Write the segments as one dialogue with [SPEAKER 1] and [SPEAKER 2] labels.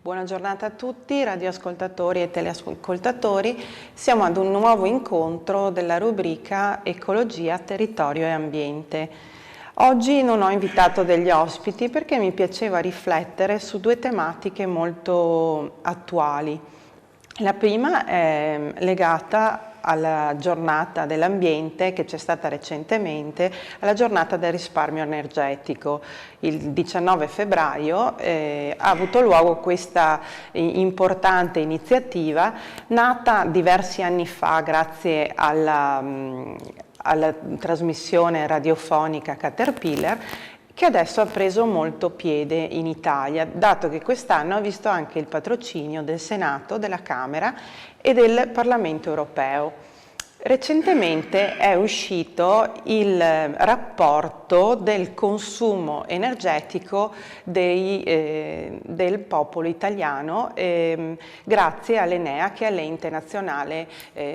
[SPEAKER 1] Buona giornata a tutti, radioascoltatori e teleascoltatori. Siamo ad un nuovo incontro della rubrica Ecologia, Territorio e Ambiente. Oggi non ho invitato degli ospiti perché mi piaceva riflettere su due tematiche molto attuali. La prima è legata alla giornata dell'ambiente che c'è stata recentemente, alla giornata del risparmio energetico. Il 19 febbraio ha avuto luogo questa importante iniziativa nata diversi anni fa grazie alla trasmissione radiofonica Caterpillar, che adesso ha preso molto piede in Italia, dato che quest'anno ha visto anche il patrocinio del Senato, della Camera e del Parlamento europeo. Recentemente è uscito il rapporto del consumo energetico del popolo italiano grazie all'Enea, che è l'ente nazionale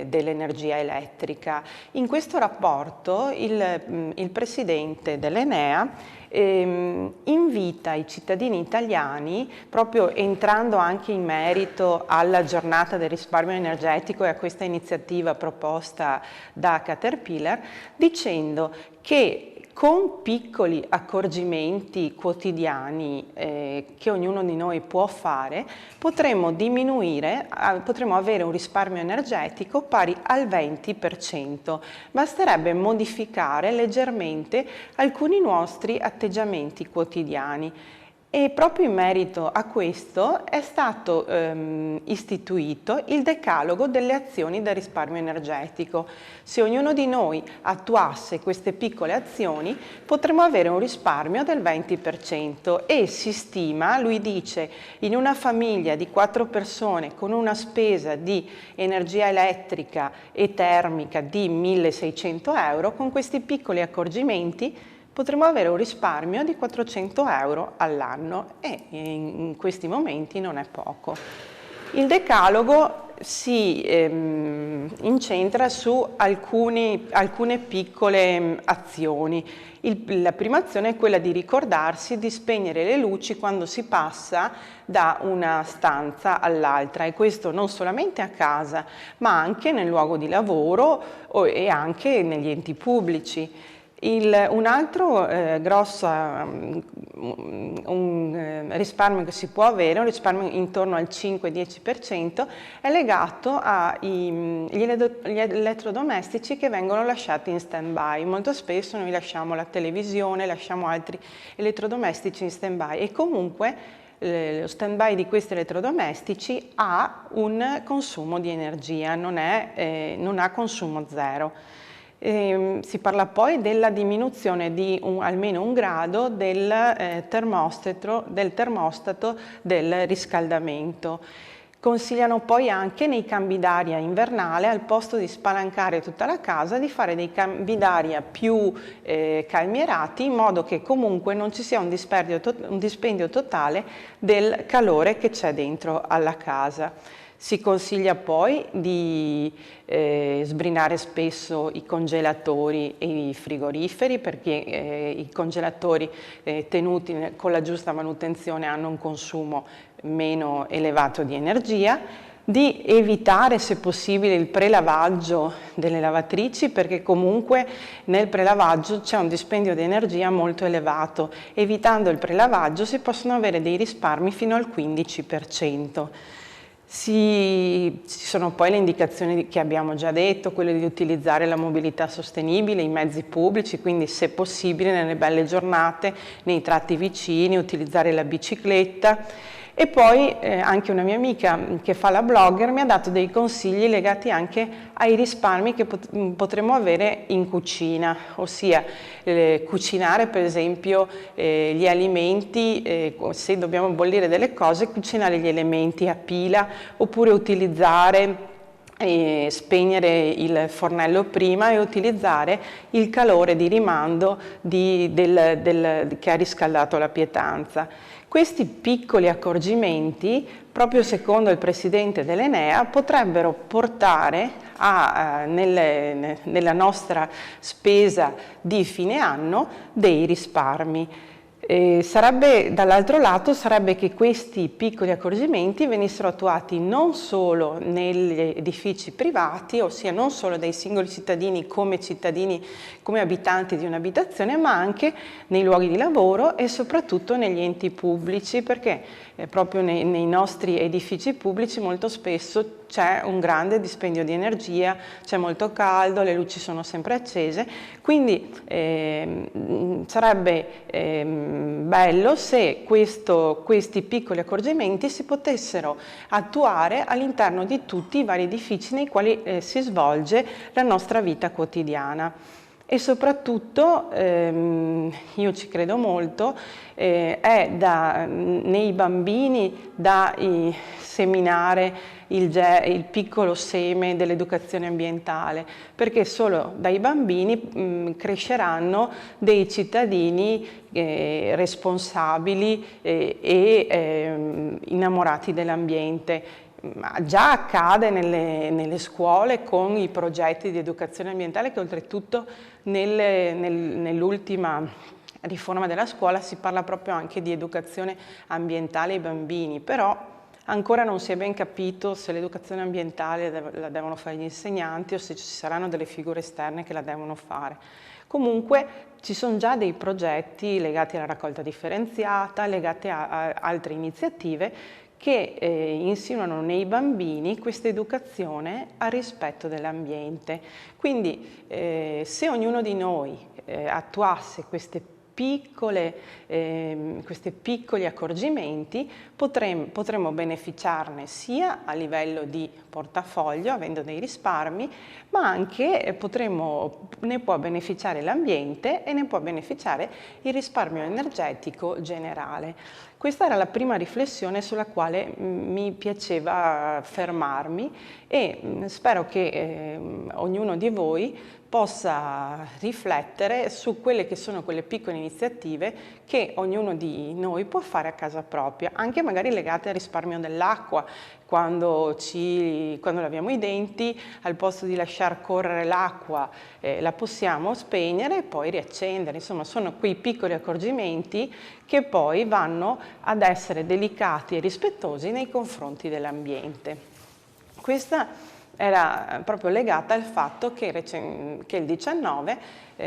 [SPEAKER 1] dell'energia elettrica. In questo rapporto il presidente dell'Enea invita i cittadini italiani, proprio entrando anche in merito alla giornata del risparmio energetico e a questa iniziativa proposta da Caterpillar, dicendo che con piccoli accorgimenti quotidiani che ognuno di noi può fare, potremo avere un risparmio energetico pari al 20%. Basterebbe modificare leggermente alcuni nostri atteggiamenti quotidiani. E proprio in merito a questo è stato istituito il decalogo delle azioni da risparmio energetico. Se ognuno di noi attuasse queste piccole azioni, potremmo avere un risparmio del 20% e si stima, lui dice, in una famiglia di 4 persone con una spesa di energia elettrica e termica di 1.600 euro, con questi piccoli accorgimenti potremo avere un risparmio di 400 euro all'anno e in questi momenti non è poco. Il decalogo si incentra su alcune piccole azioni. La prima azione è quella di ricordarsi di spegnere le luci quando si passa da una stanza all'altra, e questo non solamente a casa ma anche nel luogo di lavoro e anche negli enti pubblici. Un altro grosso risparmio che si può avere, un risparmio intorno al 5-10%, è legato agli elettrodomestici che vengono lasciati in stand-by. Molto spesso noi lasciamo la televisione, lasciamo altri elettrodomestici in stand-by e comunque lo stand-by di questi elettrodomestici ha un consumo di energia, non ha consumo zero. Si parla poi della diminuzione di almeno 1 grado del termostato del riscaldamento. Consigliano poi anche nei cambi d'aria invernale, al posto di spalancare tutta la casa, di fare dei cambi d'aria più calmierati, in modo che comunque non ci sia un dispendio totale del calore che c'è dentro alla casa. Si consiglia poi di sbrinare spesso i congelatori e i frigoriferi, perché i congelatori tenuti con la giusta manutenzione hanno un consumo meno elevato di energia, di evitare se possibile il prelavaggio delle lavatrici, perché comunque nel prelavaggio c'è un dispendio di energia molto elevato. Evitando il prelavaggio si possono avere dei risparmi fino al 15%. Ci sono poi le indicazioni che abbiamo già detto, quelle di utilizzare la mobilità sostenibile, i mezzi pubblici, quindi se possibile nelle belle giornate, nei tratti vicini, utilizzare la bicicletta. E poi anche una mia amica che fa la blogger mi ha dato dei consigli legati anche ai risparmi che potremmo avere in cucina, ossia cucinare per esempio gli alimenti, se dobbiamo bollire delle cose, cucinare gli elementi a pila, oppure utilizzare spegnere il fornello prima e utilizzare il calore di rimando che ha riscaldato la pietanza. Questi piccoli accorgimenti, proprio secondo il presidente dell'Enea, potrebbero portare nella nostra spesa di fine anno dei risparmi. Dall'altro lato sarebbe che questi piccoli accorgimenti venissero attuati non solo negli edifici privati, ossia non solo dai singoli cittadini, come abitanti di un'abitazione, ma anche nei luoghi di lavoro e soprattutto negli enti pubblici, perché proprio nei nostri edifici pubblici molto spesso c'è un grande dispendio di energia, c'è molto caldo, le luci sono sempre accese, quindi sarebbe bello se questi piccoli accorgimenti si potessero attuare all'interno di tutti i vari edifici nei quali si svolge la nostra vita quotidiana. E soprattutto, io ci credo molto, nei bambini da seminare il piccolo seme dell'educazione ambientale, perché solo dai bambini cresceranno dei cittadini responsabili e innamorati dell'ambiente. Già accade nelle scuole con i progetti di educazione ambientale, che oltretutto nell'ultima riforma della scuola si parla proprio anche di educazione ambientale ai bambini, però ancora non si è ben capito se l'educazione ambientale la devono fare gli insegnanti o se ci saranno delle figure esterne che la devono fare. Comunque ci sono già dei progetti legati alla raccolta differenziata, legati a altre iniziative che insinuano nei bambini questa educazione al rispetto dell'ambiente. Quindi se ognuno di noi attuasse questi piccoli accorgimenti, potremmo beneficiarne sia a livello di portafoglio, avendo dei risparmi, ma anche ne può beneficiare l'ambiente e ne può beneficiare il risparmio energetico generale. Questa era la prima riflessione sulla quale mi piaceva fermarmi e spero che ognuno di voi possa riflettere su quelle che sono quelle piccole iniziative che ognuno di noi può fare a casa propria, anche magari legate al risparmio dell'acqua. Quando laviamo i denti, al posto di lasciar correre l'acqua, la possiamo spegnere e poi riaccendere. Insomma, sono quei piccoli accorgimenti che poi vanno ad essere delicati e rispettosi nei confronti dell'ambiente. Questa era proprio legata al fatto che il 19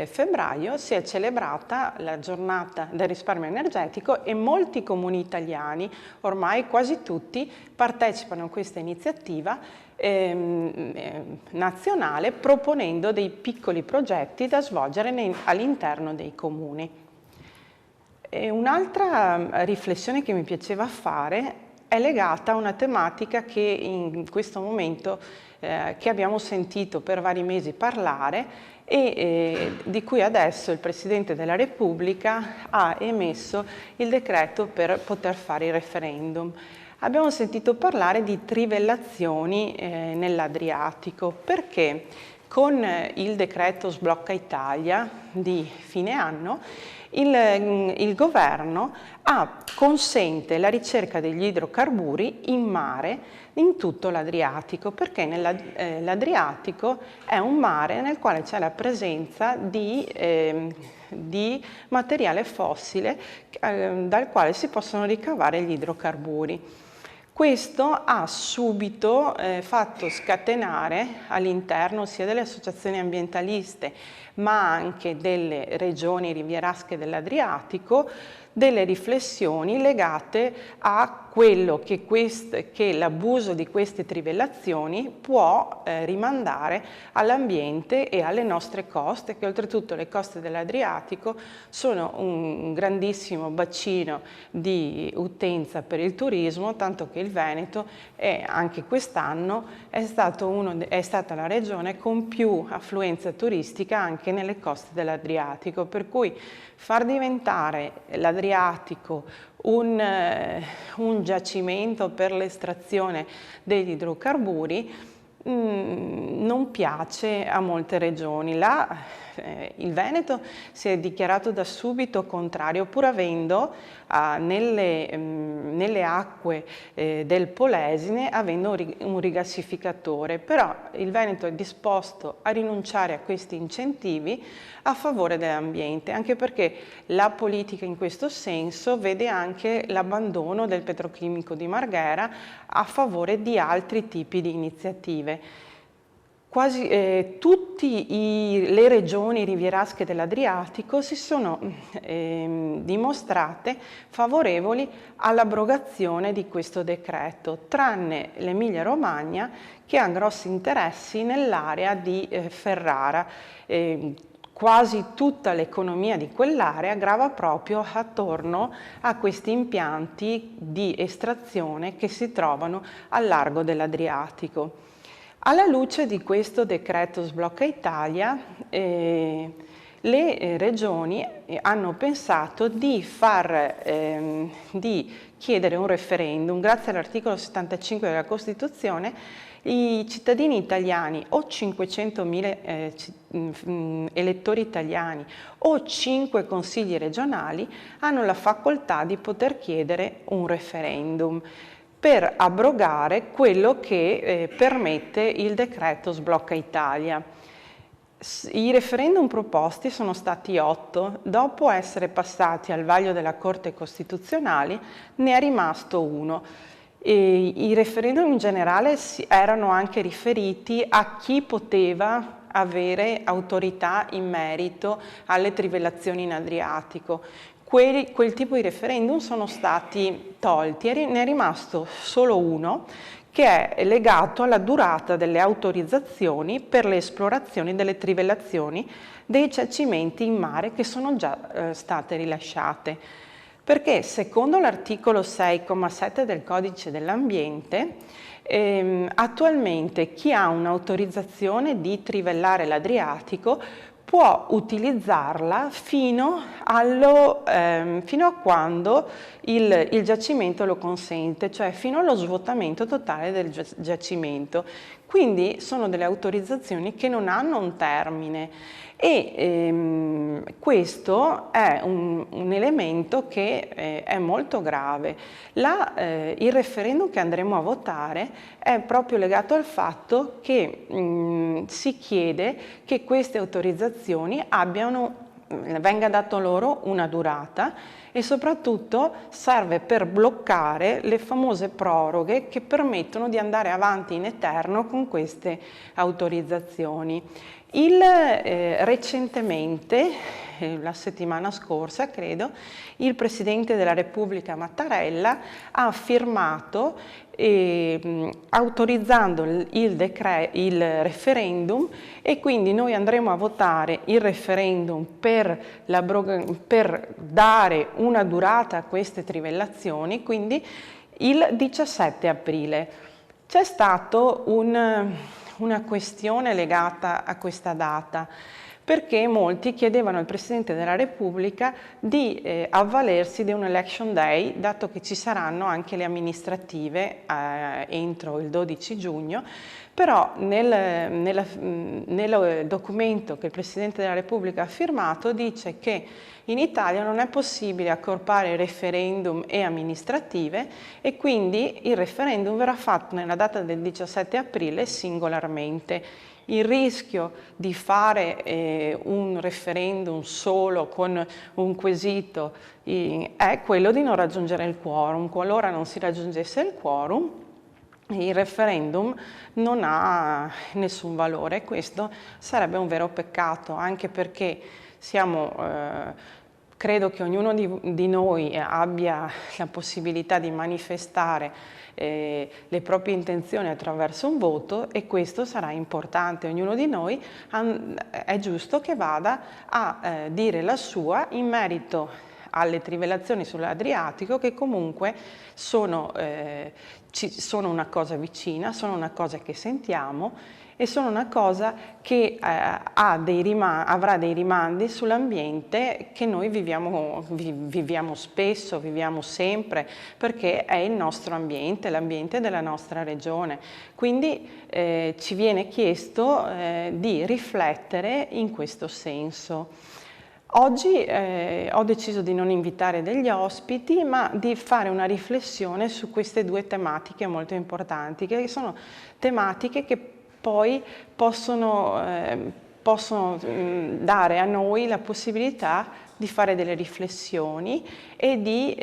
[SPEAKER 1] febbraio si è celebrata la giornata del risparmio energetico e molti comuni italiani, ormai quasi tutti, partecipano a questa iniziativa nazionale proponendo dei piccoli progetti da svolgere all'interno dei comuni. Un'altra riflessione che mi piaceva fare è legata a una tematica che in questo momento che abbiamo sentito per vari mesi parlare e di cui adesso il Presidente della Repubblica ha emesso il decreto per poter fare il referendum. Abbiamo sentito parlare di trivellazioni nell'Adriatico perché con il decreto Sblocca Italia di fine anno il governo consente la ricerca degli idrocarburi in mare in tutto l'Adriatico, perché l'Adriatico è un mare nel quale c'è la presenza di materiale fossile dal quale si possono ricavare gli idrocarburi. Questo ha subito fatto scatenare all'interno sia delle associazioni ambientaliste ma anche delle regioni rivierasche dell'Adriatico delle riflessioni legate a quello che l'abuso di queste trivellazioni può rimandare all'ambiente e alle nostre coste, che oltretutto le coste dell'Adriatico sono un grandissimo bacino di utenza per il turismo, tanto che il Veneto anche quest'anno è stata la regione con più affluenza turistica anche nelle coste dell'Adriatico, per cui far diventare l'Adriatico un giacimento per l'estrazione degli idrocarburi non piace a molte regioni. Il Veneto si è dichiarato da subito contrario, pur avendo nelle acque del Polesine avendo un rigassificatore, però il Veneto è disposto a rinunciare a questi incentivi a favore dell'ambiente, anche perché la politica in questo senso vede anche l'abbandono del petrolchimico di Marghera a favore di altri tipi di iniziative. Quasi tutte le regioni rivierasche dell'Adriatico si sono dimostrate favorevoli all'abrogazione di questo decreto, tranne l'Emilia-Romagna che ha grossi interessi nell'area di Ferrara. Quasi tutta l'economia di quell'area grava proprio attorno a questi impianti di estrazione che si trovano al largo dell'Adriatico. Alla luce di questo decreto Sblocca Italia, le regioni hanno pensato di chiedere un referendum. Grazie all'articolo 75 della Costituzione, i cittadini italiani o 500.000 elettori italiani o 5 consigli regionali hanno la facoltà di poter chiedere un referendum per abrogare quello che permette il decreto Sblocca Italia. I referendum proposti sono stati 8, dopo essere passati al vaglio della Corte Costituzionale ne è rimasto uno. I referendum in generale erano anche riferiti a chi poteva avere autorità in merito alle trivellazioni in Adriatico. Quel tipo di referendum sono stati tolti e ne è rimasto solo uno che è legato alla durata delle autorizzazioni per le esplorazioni delle trivellazioni dei giacimenti in mare che sono già state rilasciate. Perché secondo l'articolo 6,7 del Codice dell'Ambiente, attualmente chi ha un'autorizzazione di trivellare l'Adriatico può utilizzarla fino a quando il giacimento lo consente, cioè fino allo svuotamento totale del giacimento. Quindi sono delle autorizzazioni che non hanno un termine e questo è un elemento che è molto grave. Il referendum che andremo a votare è proprio legato al fatto che si chiede che queste autorizzazioni venga dato loro una durata e soprattutto serve per bloccare le famose proroghe che permettono di andare avanti in eterno con queste autorizzazioni. Recentemente, la settimana scorsa credo, il Presidente della Repubblica Mattarella ha firmato autorizzando il referendum e quindi noi andremo a votare il referendum per dare una durata a queste trivellazioni, quindi il 17 aprile. C'è stato una questione legata a questa data, perché molti chiedevano al Presidente della Repubblica di avvalersi di un election day, dato che ci saranno anche le amministrative entro il 12 giugno, però nel documento che il Presidente della Repubblica ha firmato dice che in Italia non è possibile accorpare referendum e amministrative e quindi il referendum verrà fatto nella data del 17 aprile singolarmente. Il rischio di fare un referendum solo con un quesito è quello di non raggiungere il quorum. Qualora non si raggiungesse il quorum, il referendum non ha nessun valore e questo sarebbe un vero peccato, anche perché credo che ognuno di noi abbia la possibilità di manifestare le proprie intenzioni attraverso un voto e questo sarà importante. Ognuno di noi è giusto che vada a dire la sua in merito alle trivellazioni sull'Adriatico, che comunque sono una cosa vicina, sono una cosa che sentiamo e sono una cosa che avrà dei rimandi sull'ambiente che noi viviamo spesso, viviamo sempre, perché è il nostro ambiente, l'ambiente della nostra regione. Quindi ci viene chiesto di riflettere in questo senso. Oggi ho deciso di non invitare degli ospiti, ma di fare una riflessione su queste due tematiche molto importanti, che sono tematiche che poi possono dare a noi la possibilità di fare delle riflessioni e di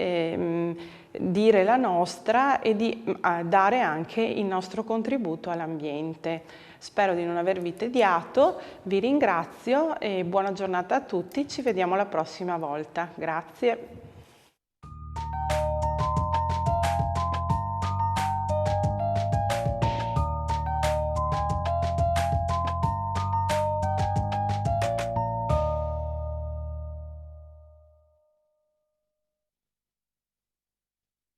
[SPEAKER 1] dire la nostra e di dare anche il nostro contributo all'ambiente. Spero di non avervi tediato, vi ringrazio e buona giornata a tutti, ci vediamo la prossima volta. Grazie.